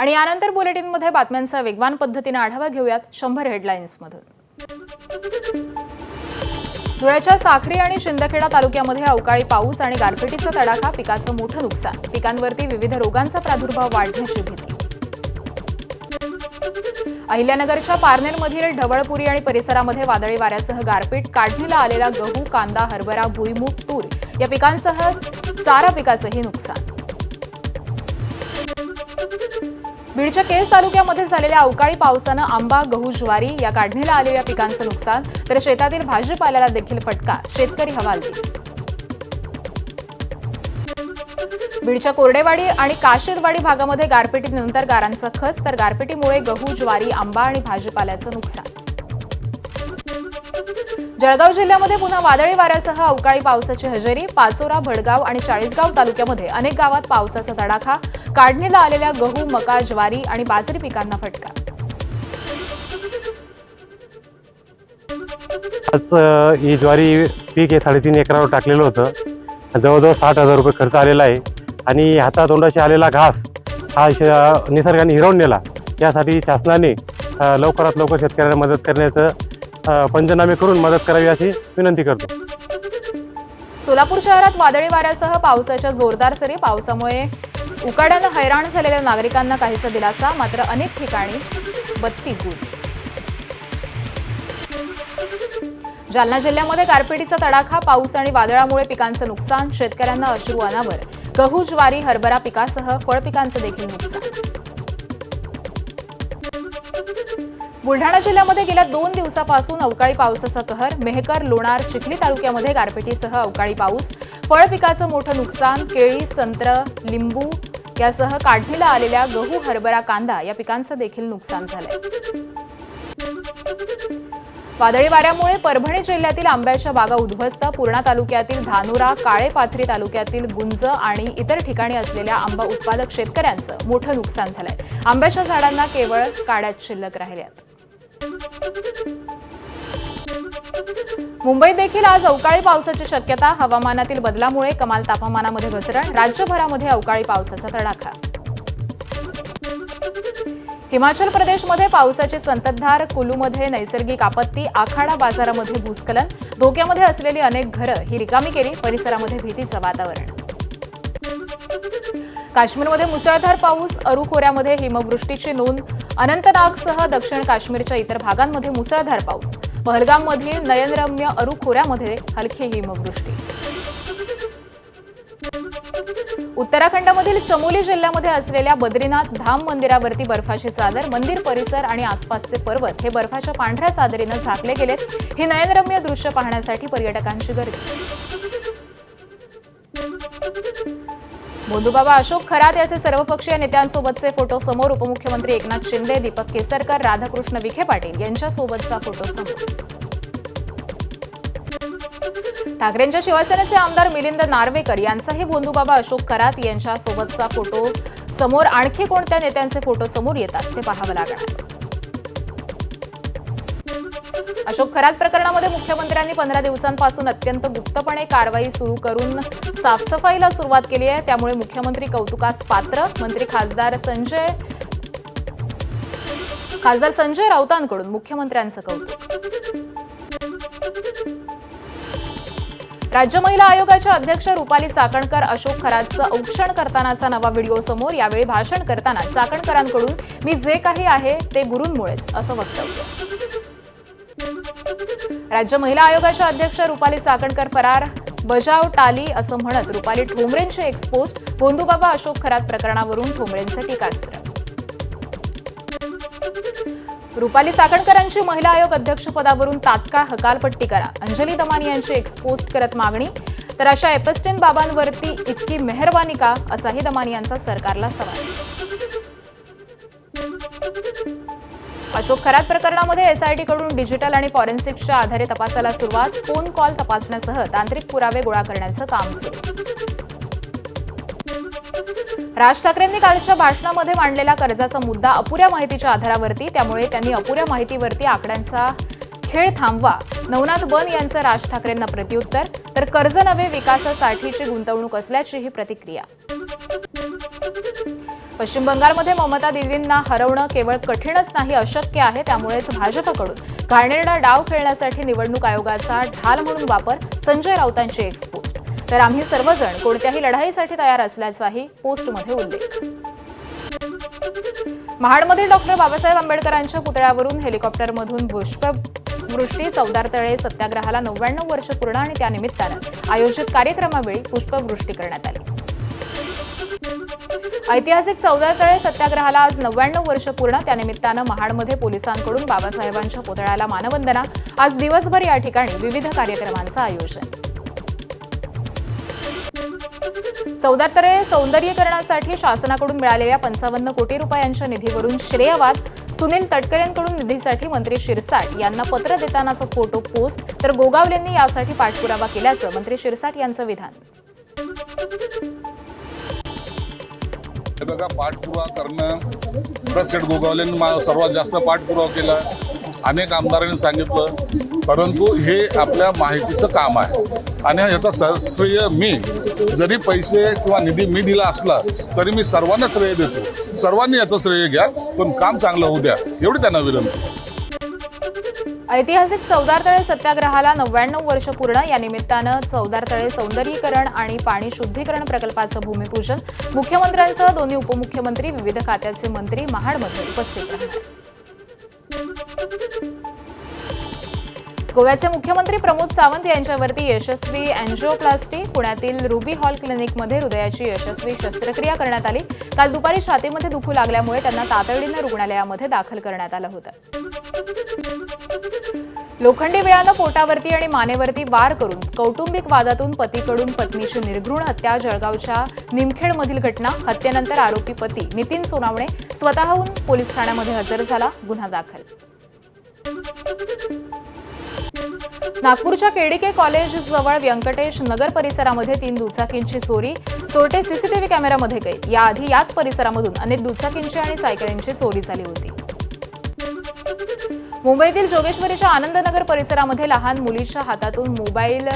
आणि यानंतर बुलेटिनमध्ये बातम्यांचा वेगवान पद्धतीने आढावा घेऊयात 100 हेडलाईन्समधून। धुळ्याच्या साखरी आणि शिंदखेडा तालुक्यामध्ये अवकाळी पाऊस आणि गारपिटीचा तडाखा, पिकाचं मोठं नुकसान, पिकांवरती विविध रोगांचा प्रादुर्भाव वाढण्याची भीती। अहिल्यानगरच्या पारनेरमधील ढवळपुरी आणि परिसरामध्ये वादळी वाऱ्यासह गारपीट, काढणीला आलेला गहू, कांदा, हरभरा, भुईमूग, तूर या पिकांसह चारा पिकाचंही नुकसान। बीडच्या केज तालुक्यामध्ये झालेल्या अवकाळी पावसानं आंबा, गहू, ज्वारी या काढणीला आलेल्या पिकांचं नुकसान, तर शेतातील भाजीपाल्याला देखील फटका, शेतकरी हवालदिल। बीडच्या कोरडेवाडी आणि काशीदवाडी भागामध्ये गारपिटीनंतर गारांचा खच, तर गारपिटीमुळे गहू, ज्वारी, आंबा आणि भाजीपाल्याचं नुकसान। जळगाव जिल्ह्यामध्ये पुन्हा वादळी वाऱ्यासह अवकाळी पावसाची हजेरी, पाचोरा, भडगाव आणि चाळीसगाव तालुक्यामध्ये अनेक गावात पावसाचा तडाखा, काढणीला आलेल्या गहू, मका, ज्वारी आणि बाजरी पिकांना फटका। आज ही ज्वारी पीक 3.5 एकरावर टाकलेलं होतं। जवळजवळ 60,000 रुपये खर्च आलेला आहे आणि हातातोंडाशी आलेला घास हा निसर्गाने हिरावून नेला। यासाठी शासनाने लवकरात लवकर शेतकऱ्यांना मदत करण्याचं पंचनामे करून मदत करावी अशी विनंती करतो। सोलापूर शहरात वादळी वाऱ्यासह पावसाच्या जोरदार सरी, पावसामुळे उकाड्यानं हैराण झालेल्या नागरिकांना काहीसा दिलासा, मात्र अनेक ठिकाणी बत्ती गुल। जालना जिल्ह्यामध्ये गारपिटीचा तडाखा, पाऊस आणि वादळामुळे पिकांचं नुकसान, शेतकऱ्यांना अश्रू अनावर, गहू, ज्वारी, हरभरा पिकासह फळपिकांचं देखील नुकसान। बुलढाणा जिल्ह्यामध्ये गेल्या 2 दिवसापासून अवकाळी पावसाचा कहर, मेहकर, लोणार, चिखली तालुक्यामध्ये गारपिटीसह अवकाळी पाऊस, फळपिकाचं मोठं नुकसान, केळी, संत्र, लिंबू यासह काढणीला आलेल्या गहू, हरभरा, कांदा या पिकांचं देखील नुकसान झालंय। वादळी वाऱ्यामुळे परभणी जिल्ह्यातील आंब्याच्या बागा उद्ध्वस्त, पूर्णा तालुक्यातील धानोरा, काळेपाथरी तालुक्यातील गुंज आणि इतर ठिकाणी असलेल्या आंबा उत्पादक शेतकऱ्यांचं मोठं नुकसान झालंय। आंब्याच्या झाडांना केवळ काड्याच शिल्लक राहिल्यात। मुंबईत देखील आज अवकाळी पावसाची शक्यता, हवामानातील बदलामुळे कमाल तापमानामध्ये घसरण, राज्यभरामध्ये अवकाळी पावसाचा तडाखा। हिमाचल प्रदेशमध्ये पावसाची संततधार, कुलूमध्ये नैसर्गिक आपत्ती, आखाडा बाजारामध्ये भूस्खलन, धोक्यामध्ये असलेली अनेक घरं ही रिकामी केली, परिसरामध्ये भीतीचं वातावरण। काश्मीरमध्ये मुसळधार पाऊस, अरू खोऱ्यामध्ये हिमवृष्टीची नोंद, अनंतनागसह दक्षिण काश्मीरच्या इतर भागांमध्ये मुसळधार पाऊस, पहलगाममधील नयनरम्य अरू खोऱ्यामध्ये हलकी हिमवृष्टी। उत्तराखंडमधील चमोली जिल्ह्यामध्ये असलेल्या बद्रीनाथ धाम मंदिरावरती बर्फाची चादर, मंदिर परिसर आणि आसपासचे पर्वत हे बर्फाच्या पांढऱ्या चादरीनं झाकले गेलेत। ही नयनरम्य दृश्य पाहण्यासाठी पर्यटकांची गर्दी। भोंदूबाबा अशोक खरात याचे सर्वपक्षीय नेत्यांसोबतचे फोटो समोर, उपमुख्यमंत्री एकनाथ शिंदे, दीपक केसरकर, राधाकृष्ण विखे पाटील यांच्यासोबतचा फोटो समोर। ठाकरेंच्या शिवसेनेचे आमदार मिलिंद नार्वेकर यांचाही भोंदूबाबा अशोक खरात यांच्यासोबतचा फोटो समोर। आणखी कोणत्या नेत्यांचे फोटो समोर येतात ते पाहावं लागणार। अशोक खरात प्रकरणामध्ये मुख्यमंत्र्यांनी 15 दिवसांपासून अत्यंत गुप्तपणे कारवाई सुरू करून साफसफाईला सुरुवात केली आहे, त्यामुळे मुख्यमंत्री कौतुकास पात्र। मंत्री खासदार संजय राऊतांकडून मुख्यमंत्र्यांचं कौतुक। राज्य महिला आयोगाच्या अध्यक्ष रुपाली चाकणकर अशोक खरातचं औक्षण करतानाचा नवा व्हिडिओ समोर। यावेळी भाषण करताना चाकणकरांकडून मी जे काही आहे ते गुरूंमुळेच असं वक्तव्य। राज्य महिला आयोगाच्या अध्यक्ष रुपाली चाकणकर फरार, बजाव टाली असं म्हणत रुपाली ठोंबरेंची एक्सपोस्ट, भोंदूबाबा अशोक खरात प्रकरणावरून ठोंबरेंचं टीकास्त्र। रुपाली चाकणकरांची महिला आयोग अध्यक्षपदावरून तात्काळ हकालपट्टी करा, अंजली दमानी यांची एक्सपोस्ट करत मागणी। तर अशा एपस्टीन बाबांवरती इतकी मेहरबानी का, असाही दमानी यांचा सरकारला सवाल। अशोक खरात प्रकरणामध्ये एसआयटी कडून डिजिटल आणि फॉरेन्सिक्सच्या आधारे तपासाला सुरुवात, फोन कॉल तपासण्यासह तांत्रिक पुरावे गोळा करण्याचं काम सुरू। राज ठाकरेंनी कालच्या भाषणामध्ये मांडलेला कर्जाचा मुद्दा अपुऱ्या माहितीच्या आधारावरती, त्यामुळे त्यांनी अपुऱ्या माहितीवरती आकड्यांचा खेळ थांबवा, नवनाथ बन यांचं राज ठाकरेंना प्रत्युत्तर। तर कर्ज नव्हे विकासासाठीची गुंतवणूक असल्याची ही प्रतिक्रिया। पश्चिम बंगालमध्ये ममता दीदींना हरवणं केवळ कठीणच नाही, अशक्य आहे. त्यामुळेच भाजपकडून घाणेरडा डाव खेळण्यासाठी निवडणूक आयोगाचा ढाल म्हणून वापर, संजय राऊतांची एक पोस्ट. तर आम्ही सर्वजण कोणत्याही लढाईसाठी तयार असल्याचाही पोस्टमध्ये उल्लेख. महाडमधील डॉक्टर बाबासाहेब आंबेडकरांच्या पुतळ्यावरून हेलिकॉप्टरमधून पुष्पवृष्टी. चवदार तळे सत्याग्रहाला 99 वर्ष पूर्ण आणि त्यानिमित्तानं आयोजित कार्यक्रमावेळी पुष्पवृष्टी करण्यात आली. ऐतिहासिक चवदार तळे सत्याग्रहाला आज 99 वर्ष पूर्ण. त्यानिमित्तानं महाडमध्ये पोलिसांकडून बाबासाहेबांच्या पुतळ्याला मानवंदना. आज दिवसभर या ठिकाणी विविध कार्यक्रमांचं आयोजन. चवदार तळे सौंदर्यीकरणासाठी शासनाकडून मिळालेल्या 55 कोटी रुपयांच्या निधीवरून श्रेयवाद. सुनील तटकरेंकडून निधीसाठी मंत्री शिरसाट यांना पत्र देतानाचा फोटो पोस्ट. तर गोगावलेंनी यासाठी पाठपुरावा केल्याचं मंत्री शिरसाट यांचं विधान. हे बघा, पाठपुरावा करणं प्रसेट गोगावलेंनी सर्वात जास्त पाठपुरावा केला. अनेक आमदारांनी सांगितलं, परंतु हे आपल्या माहितीचं काम आहे आणि याचा श्रेय मी, जरी पैसे किंवा निधी मी दिला असला तरी मी सर्वांना श्रेय देतो. सर्वांनी याचं श्रेय घ्या, पण काम चांगलं होऊ द्या, एवढी त्यांना विनंती. ऐतिहासिक चवदार तळे सत्याग्रहाला 99 वर्ष पूर्ण. या निमित्तानं चवदार तळे सौंदर्यीकरण आणि पाणी शुद्धीकरण प्रकल्पाचं भूमिपूजन. मुख्यमंत्र्यांसह दोन्ही उपमुख्यमंत्री, विविध खात्याचे मंत्री महाडमध्ये उपस्थित राहणार. गोव्याचे मुख्यमंत्री प्रमोद सावंत यांच्यावरती यशस्वी अँजिओप्लास्टी. पुण्यातील रुबी हॉल क्लिनिकमध्ये हृदयाची यशस्वी शस्त्रक्रिया करण्यात आली. काल दुपारी छातीमध्ये दुखू लागल्यामुळे त्यांना तातडीनं रुग्णालयामध्ये दाखल करण्यात आलं होतं. लोखंडी बिळानं पोटावरती आणि मानेवरती वार करून कौटुंबिक वादातून पतीकडून पत्नीची निर्घृण हत्या. जळगावच्या निमखेडमधील घटना. हत्येनंतर आरोपी पती नितीन सोनावणे स्वतःहून पोलीस ठाण्यामध्ये हजर झाला. गुन्हा दाखल. नागपूरच्या केडीके कॉलेज जवळ व्यंकटेश नगर परिसरामध्ये 3 दुचाकींची चोरी. चोरटे सीसीटीव्ही कॅमेऱ्यामध्ये कैद. याआधी याच परिसरामधून अनेक दुचाकींची आणि सायकलींची चोरी झाली होती. मुंबईतील जोगेश्वरीच्या आनंदनगर परिसरामध्ये लहान मुलीच्या हातातून मोबाईल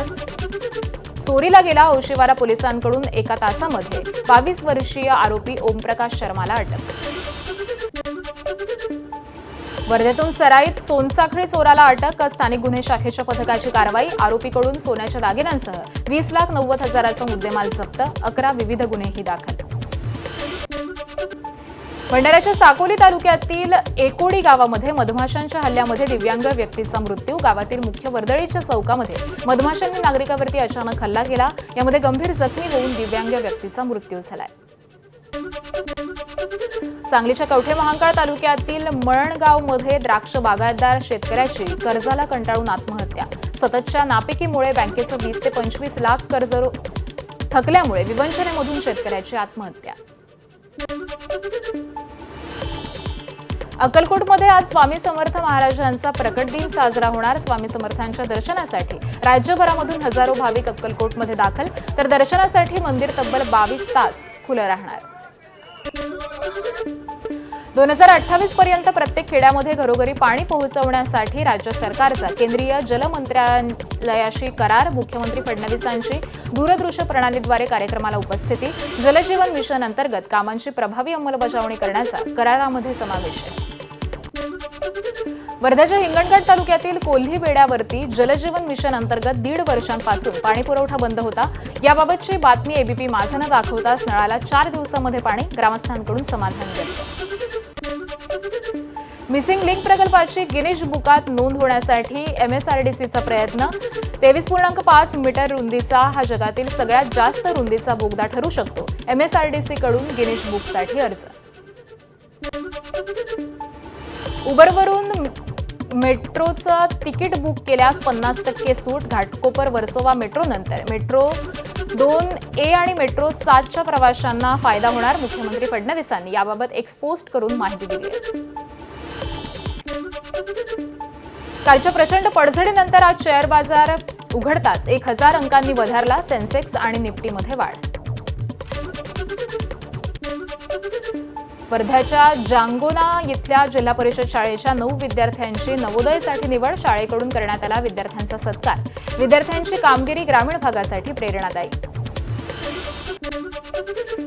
चोरीला गेला. औशिवारा पोलिसांकडून एका तासामध्ये 22 वर्षीय आरोपी ओमप्रकाश शर्माला अटक. वर्ध्यातून सराईत सोनसाखळी चोराला अटक. स्थानिक गुन्हे शाखेच्या पथकाची कारवाई. आरोपीकडून सोन्याच्या दागिन्यांसह 20,90,000चा मुद्देमाल जप्त. 11 विविध गुन्हेही दाखल. भंडाऱ्याच्या साकोली तालुक्यातील एकोडी गावामध्ये मधमाशांच्या हल्ल्यामध्ये दिव्यांग व्यक्तीचा मृत्यू. गावातील मुख्य वर्दळीच्या चौकामध्ये मधमाशांनी नागरिकावरती अचानक हल्ला केला. यामध्ये गंभीर जखमी होऊन दिव्यांग व्यक्तीचा मृत्यू झालाय. सांगलीच्या कवठे महांकाळ तालुक्यातील मळणगावमध्ये द्राक्ष बागायतदार शेतकऱ्याची कर्जाला कंटाळून आत्महत्या. सततच्या नापिकीमुळे बँकेचं 20 ते 25 लाख कर्ज थकल्यामुळे विवंचनेमधून शेतकऱ्याची आत्महत्या. अक्कलकोटमध्ये आज स्वामी समर्थ महाराजांचा प्रकट दिन साजरा होणार. स्वामी समर्थांच्या दर्शनासाठी राज्यभरामधून हजारो भाविक अक्कलकोटमध्ये दाखल. तर दर्शनासाठी मंदिर तब्बल 22 तास खुलं राहणार. 2028 पर्यंत प्रत्येक खेड्यामध्ये घरोघरी पाणी पोहोचवण्यासाठी राज्य सरकारचा केंद्रीय जलमंत्रालयाशी करार. मुख्यमंत्री फडणवीसांची दूरदृश्य प्रणालीद्वारे कार्यक्रमाला उपस्थिती. जलजीवन मिशन अंतर्गत कामांची प्रभावी अंमलबजावणी करण्याचा करारामध्ये समावेश आहे. वर्ध्याच्या हिंगणघाट तालुक्यातील कोल्ही बेड्यावरती जलजीवन मिशन अंतर्गत 1.5 वर्षांपासून पाणीपुरवठा बंद होता. याबाबतची बातमी एबीपी माझानं दाखवताच नळाला 4 दिवसांमध्ये पाणी. ग्रामस्थांकडून समाधान व्यक्त. मिसिंग लिंक प्रकल्पाची गिनीज बुकात नोंद होण्यासाठी MSRDCचा प्रयत्न. 23.5 मीटर रुंदीचा हा जगातील सगळ्यात जास्त रुंदीचा बोगदा ठरू शकतो. MSRDC कडून गिनीज बुकसाठी अर्ज. उबरवरून मेट्रोचं तिकीट बुक केल्यास 50% सूट. घाटकोपर वर्सोवा मेट्रो नंतर मेट्रो 2A आणि मेट्रो 7च्या प्रवाशांना फायदा होणार. मुख्यमंत्री फडणवीसांनी याबाबत एक पोस्ट करून माहिती दिली आहे. कालच्या प्रचंड पडझडीनंतर आज शेअर बाजार उघडताच 1000 अंकांनी वधारला. सेन्सेक्स आणि निफ्टीमध्ये वाढ. वर्ध्याच्या जांगोना इथल्या जिल्हा परिषद शाळेच्या 9 विद्यार्थ्यांची नवोदयसाठी निवड. शाळेकडून करण्यात आला विद्यार्थ्यांचा सत्कार. विद्यार्थ्यांची कामगिरी ग्रामीण भागासाठी प्रेरणादायी.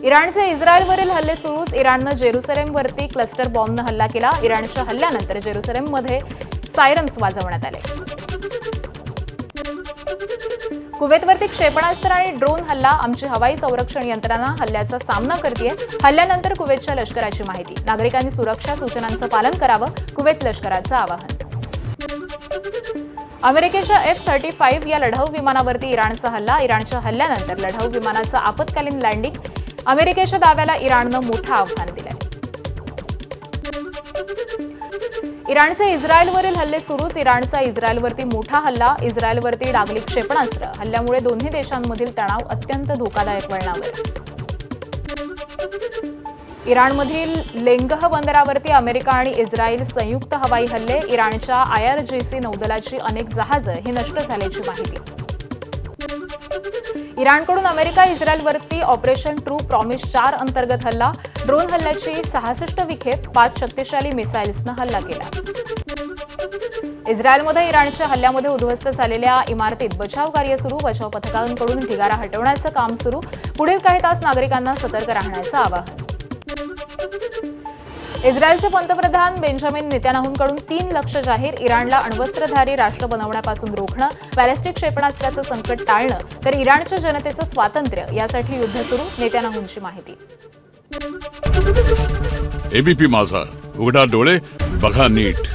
इराणचे इस्रायलवरील हल्ले सुरूच. इराणनं जेरुसलेमवरती क्लस्टर बॉम्बनं हल्ला केला. इराणच्या हल्ल्यानंतर जेरुसलेममध्ये सायरन्स वाजवण्यात आले. कुवेतवरती क्षेपणास्त्र आणि ड्रोन हल्ला. आमची हवाई संरक्षण यंत्रणा हल्ल्याचा सामना करतेय. हल्ल्यानंतर कुवेतच्या लष्कराची माहिती. नागरिकांनी सुरक्षा सूचनांचं पालन करावं. कुवेत लष्कराचं आवाहन. अमेरिकेच्या F-35 या लढाऊ विमानावरती इराणचा हल्ला. इराणच्या हल्ल्यानंतर लढाऊ विमानाचं आपत्कालीन लँडिंग. अमेरिकेच्या दाव्याला इराणनं मोठं आव्हान दिलंय. इराणचे इस्रायलवरील हल्ले सुरूच. इराणचा इस्रायलवरती मोठा हल्ला. इस्रायलवरती डागली क्षेपणास्त्र. हल्ल्यामुळे दोन्ही देशांमधील तणाव अत्यंत धोकादायक वळणावर. इराणमधील लेंगह बंदरावरती अमेरिका आणि इस्रायल संयुक्त हवाई हल्ले. इराणच्या IRGC नौदलाची अनेक जहाजं ही नष्ट झाल्याची माहिती. इराणकडून अमेरिका इस्रायलवरती ऑपरेशन ट्रू प्रॉमिस 4 अंतर्गत हल्ला. ड्रोन हल्ल्याची 66 विखेप. 5 शक्तिशाली मिसाईल्सनं हल्ला केला. इस्रायलमध्ये इराणच्या हल्ल्यामध्ये उद्ध्वस्त झालेल्या इमारतीत बचाव कार्य सुरू. बचाव पथकांकडून ढिगारा हटवण्याचं काम सुरू. पुढील काही तास नागरिकांना सतर्क राहण्याचं आवाहन. इस्रायलचे पंतप्रधान बेंजामिन नेतान्याहूंकडून 3 लक्ष्य जाहीर. इराणला अण्वस्त्रधारी राष्ट्र बनवण्यापासून रोखणं, बॅलिस्टिक क्षेपणास्त्राचं संकट टाळणं, तर इराणच्या जनतेचं स्वातंत्र्य यासाठी युद्ध सुरू. नेतान्याहूंची माहिती. एबीपी माझा, उघडा डोळे बघा नीट.